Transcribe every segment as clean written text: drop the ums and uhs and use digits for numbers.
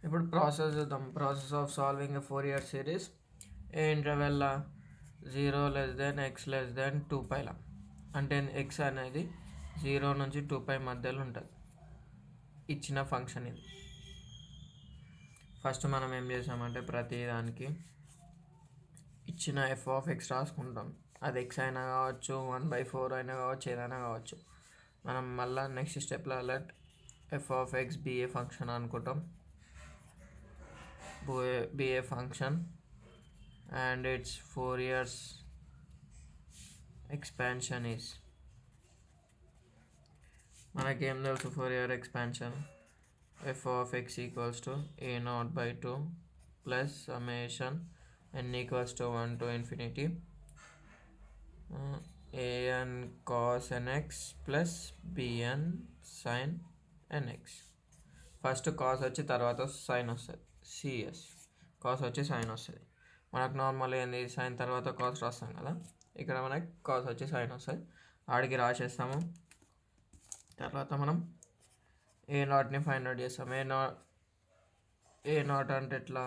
ఇప్పుడు ప్రాసెస్ చూద్దాం. Process of solving a Fourier series ఏ ఇంటర్వెల్లా 0 less than x less than 2π అంటే ఎక్స్ అనేది 0 నుంచి 2π మధ్యలో ఉంటుంది. ఇచ్చిన ఫంక్షన్ ఇది. ఫస్ట్ మనం ఏం చేసామంటే ప్రతి దానికి ఇచ్చిన f(x) రాసుకుంటాం. అది ఎక్స్ అయినా కావచ్చు, 1/4 అయినా కావచ్చు, ఏదైనా కావచ్చు. మనం మళ్ళీ నెక్స్ట్ స్టెప్లో let f(x) be a function అనుకుంటాం. be a function and its Fourier expansion is మనకేం తెలుసు Fourier expansion f(x) equals to a0/2 plus summation n equals to 1 to infinity an cos nx plus bn sin nx. First cos వచ్చి తర్వాత sign వస్తుంది, CS. Cos వచ్చి sign వస్తుంది. మనకు normal ఏంది sign తర్వాత కాస్ రాస్తాం కదా, ఇక్కడ మనకి కాస్ వచ్చి సైన్ వస్తుంది. ఆడికి రాసేస్తాము. తర్వాత మనం a0ని ఫైండ్ అవుట్ చేస్తాం. a0 అంటే ఎట్లా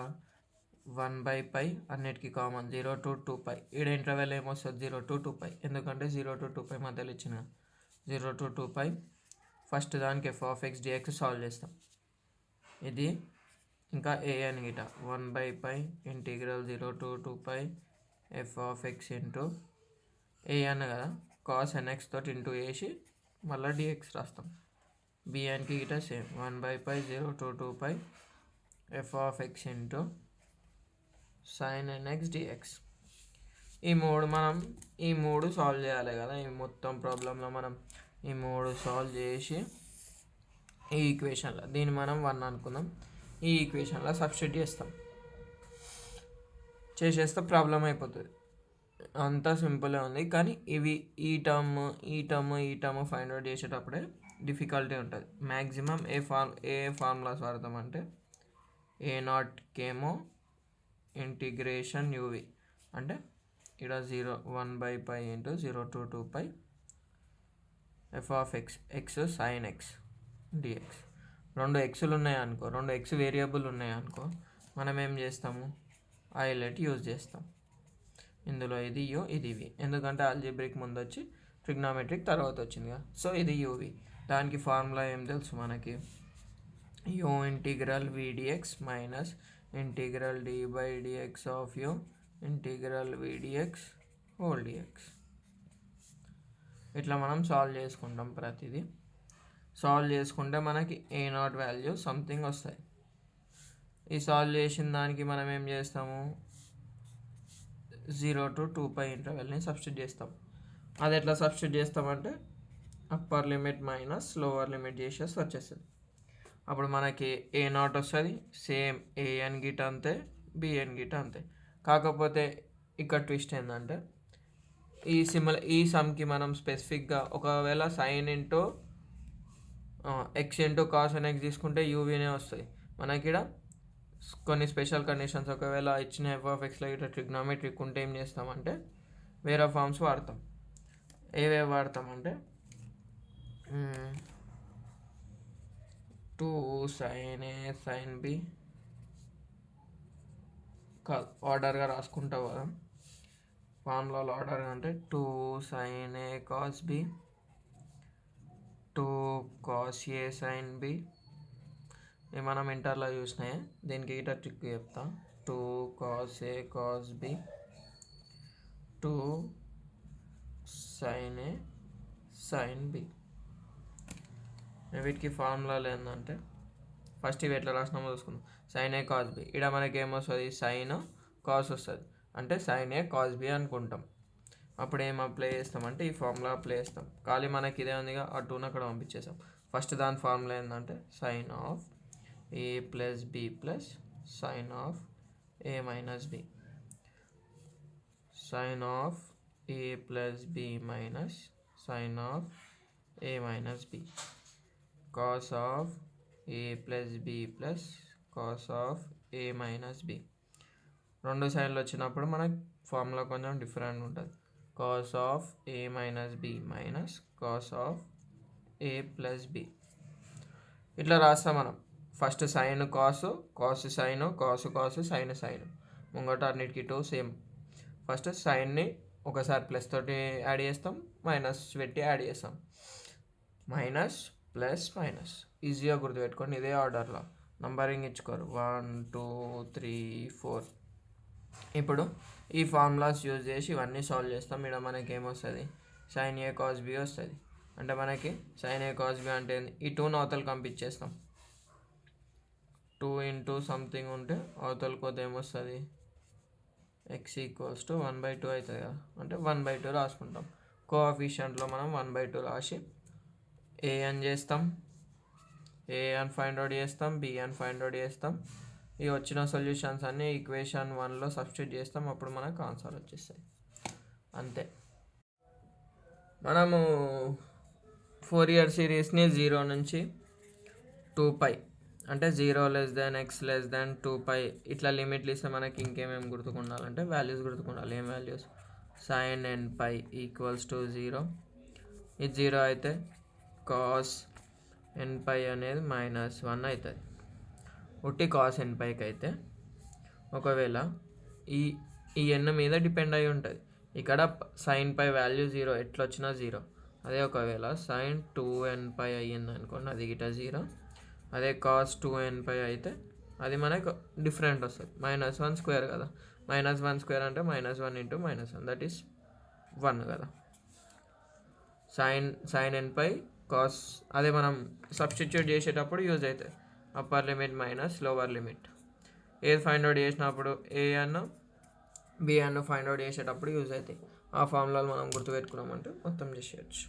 1/π అన్నిటికీ కామన్ 0 to 2π. ఈడ ఇంటర్వెల్ ఏమొస్తుంది 0 to 2π, ఎందుకంటే 0 to 2π మధ్యలో ఇచ్చిన 0 to 2π. ఫస్ట్ దానికి f(x) dx సాల్వ్ చేస్తాం. ఇది ఇంకా an గిట 1/π integral 0 to 2π f(x) into an కదా, కాస్ nx తోటి ఇంటూ వేసి మళ్ళీ dx రాస్తాం. bnకి గిట same 1/π 0 to 2π f(x) into sin nx dx. ఈ మూడు సాల్వ్ చేయాలి కదా. ఈ మొత్తం ప్రాబ్లంలో మనం ఈ మూడు సాల్వ్ చేసి ఈ ఈక్వేషన్లో దీన్ని మనం 1 అనుకుందాం. ఈ ఈక్వేషన్లో సబ్స్టిట్యూట్ చేస్తాం. చేసేస్తే ప్రాబ్లం అయిపోతుంది. అంతా సింపుల్గా ఉంది, కానీ ఇవి ఈ టర్మ్ ఫైండ్ అవుట్ చేసేటప్పుడే డిఫికల్టీ ఉంటుంది. మ్యాక్సిమం ఏ ఫార్ములాస్ వాడతామంటే a0కేమో ఇంటిగ్రేషన్ యూవి అంటే ఇక్కడ 1/π into 0 to 2π f(x) x sin x dx. రెండు ఎక్స్లు ఉన్నాయనుకో, రెండు ఎక్స్ వేరియబుల్ ఉన్నాయనుకో, మనం ఏం చేస్తాము ఐలెట్ యూజ్ చేస్తాం. ఇందులో ఇది యూ, ఇది వి, ఎందుకంటే ఆల్జీబ్రిక్ ముందు వచ్చి ట్రిగ్నామెట్రిక్ తర్వాత వచ్చింది కదా. సో ఇది యూవి. దానికి ఫార్ములా ఏం తెలుసు మనకి, you integral vdx minus integral d/dx of you integral vdx whole dx. ఇట్లా మనం సాల్వ్ చేసుకుంటాం. ప్రతిదీ సాల్వ్ చేసుకుంటే మనకి a0 వాల్యూ సంథింగ్ వస్తాయి. ఈ సాల్వ్ చేసిన దానికి మనం ఏం చేస్తాము 0 to 2π ఇంటర్వెల్ని సబ్స్టిట్యూట్ చేస్తాం. అది ఎట్లా సబ్స్టిట్యూట్ చేస్తామంటే upper limit minus lower limit చేసేసి వచ్చేస్తుంది. అప్పుడు మనకి a0 వస్తుంది. సేమ్ an గిట అంతే, bn గిట అంతే. కాకపోతే ఇక్కడ ట్విస్ట్ ఏంటంటే ఈ సమ్కి మనం స్పెసిఫిక్గా ఒకవేళ sine into x into cos nx తీసుకుంటే యూవీనే వస్తుంది. మనకి ఇక్కడ కొన్ని స్పెషల్ కండిషన్స్, ఒకవేళ ఇచ్చిన f(x)లో ఇట్లా ట్రిగ్నామెట్రిక్ ఉంటే ఏం చేస్తామంటే వేరే ఫార్మ్స్ వాడతాం. ఏవేవి వాడతామంటే 2 sin a sin b, కాదు ఆర్డర్గా రాసుకుంటా కదా ఫార్ములాలో. ఆర్డర్గా అంటే 2 sin a cos b, 2 cos a sin b. ఇవి మనం ఇంటర్లో చూసినాయి. దీనికి ఇట ట్రిక్ చెప్తా. 2 cos a cos b, 2 sin a sin b. వీటికి ఫార్ములాలు ఏంటంటే ఫస్ట్ ఇవి ఎట్లా రాసినామో చూసుకుందాం. sin a cos b, ఇక్కడ మనకి ఏమొస్తుంది సైన్ కాస్ వస్తుంది, అంటే sin a cos b అనుకుంటాం. అప్పుడు ఏం అప్లై చేస్తామంటే ఈ ఫార్ములా అప్లై చేస్తాం. ఖాళీ మనకి ఇదే ఉందిగా, ఆ 2ని అక్కడ పంపించేసాం. ఫస్ట్ దాని ఫార్ములా ఏంటంటే sine of a plus b plus sine of a minus b. Sine of a plus b minus sine of a minus b. Cos of a plus b plus cos of a minus b. రెండు సైన్లు వచ్చినప్పుడు మనకి formula కొంచెం different ఉంటుంది. Cos of a minus b minus cos of a plus b. ఇట్లా రాస్తాం మనం. First sine cos, cos sine, కాసు కాసు, sine sine, ముంగట అన్నిటికీ 2 సేమ్. ఫస్ట్ సైన్ని ఒకసారి ప్లస్ తోటి యాడ్ చేస్తాం, మైనస్ పెట్టి యాడ్ చేస్తాం. మైనస్ ప్లస్ మైనస్ ఈజీగా గుర్తుపెట్టుకోండి. ఇదే ఆర్డర్లో నంబరింగ్ ఇచ్చుకోరు 1 2 3 4. ఇప్పుడు ఈ ఫార్ములాస్ యూజ్ చేసి ఇవన్నీ సాల్వ్ చేస్తాం. ఇక్కడ మనకి ఏమొస్తుంది, సైన్ ఏ కాస్ బి వస్తుంది. అంటే మనకి సైన్ ఏ కాస్ బి అంటే ఈ 2 అవతలకి పంపించేస్తాం. 2 ఇంటూ సంథింగ్ ఉంటే అవతలకి పోతే ఏమొస్తుంది, ఎక్స్ ఈక్వల్స్ టు 1/2 అవుతుంది కదా. అంటే 1/2 రాసుకుంటాం. కోఎఫిషియంట్లో మనం 1/2 రాసి ఏ అని చేస్తాం, ఏ అని ఫైండ్ అవుట్ చేస్తాం, బి అని ఫైండ్ అవుట్ చేస్తాం. ఈ వచ్చిన సొల్యూషన్స్ అన్నీ ఈక్వేషన్ 1లో సబ్స్టిట్యూట్ చేస్తాం. అప్పుడు మనకు ఆన్సర్ వచ్చేస్తాయి. అంతే. మనము ఫోరియర్ సిరీస్ని 0 నుంచి 2π అంటే 0 x < 2π ఇట్లా లిమిట్లు ఇస్తే మనకి ఇంకేమేమి గుర్తుకుండాలంటే వాల్యూస్ గుర్తుకుండాలి. ఏం values, sign nπ equals to 0. ఇది 0 అయితే కాస్ nπ అనేది -1 అవుతుంది. ఉట్టి కాస్ nπకి అయితే ఒకవేళ ఈ n మీద డిపెండ్ అయి ఉంటుంది. ఇక్కడ సైన్ పై వాల్యూ 0, ఎట్లా వచ్చినా 0. అదే ఒకవేళ సైన్ 2nπ అయ్యింది అనుకోండి, అది గిట 0. అదే కాస్ 2nπ అయితే అది మనకు డిఫరెంట్ వస్తుంది, -1² కదా. -1² అంటే -1 ఇంటూ -1 దట్ ఈస్ 1 కదా. సైన్ nπ కాస్, అదే మనం సబ్స్టిట్యూట్ చేసేటప్పుడు యూజ్ అవుతుంది. Upper limit minus lower limit. ఏది ఫైండ్ అవుట్ చేసినప్పుడు ఏ అన్న బి అన్న ఫైండ్ అవుట్ చేసేటప్పుడు యూజ్ అవుతాయి. ఆ ఫార్ములాలు మనం గుర్తుపెట్టుకున్నామంటే మొత్తం చేసేయచ్చు.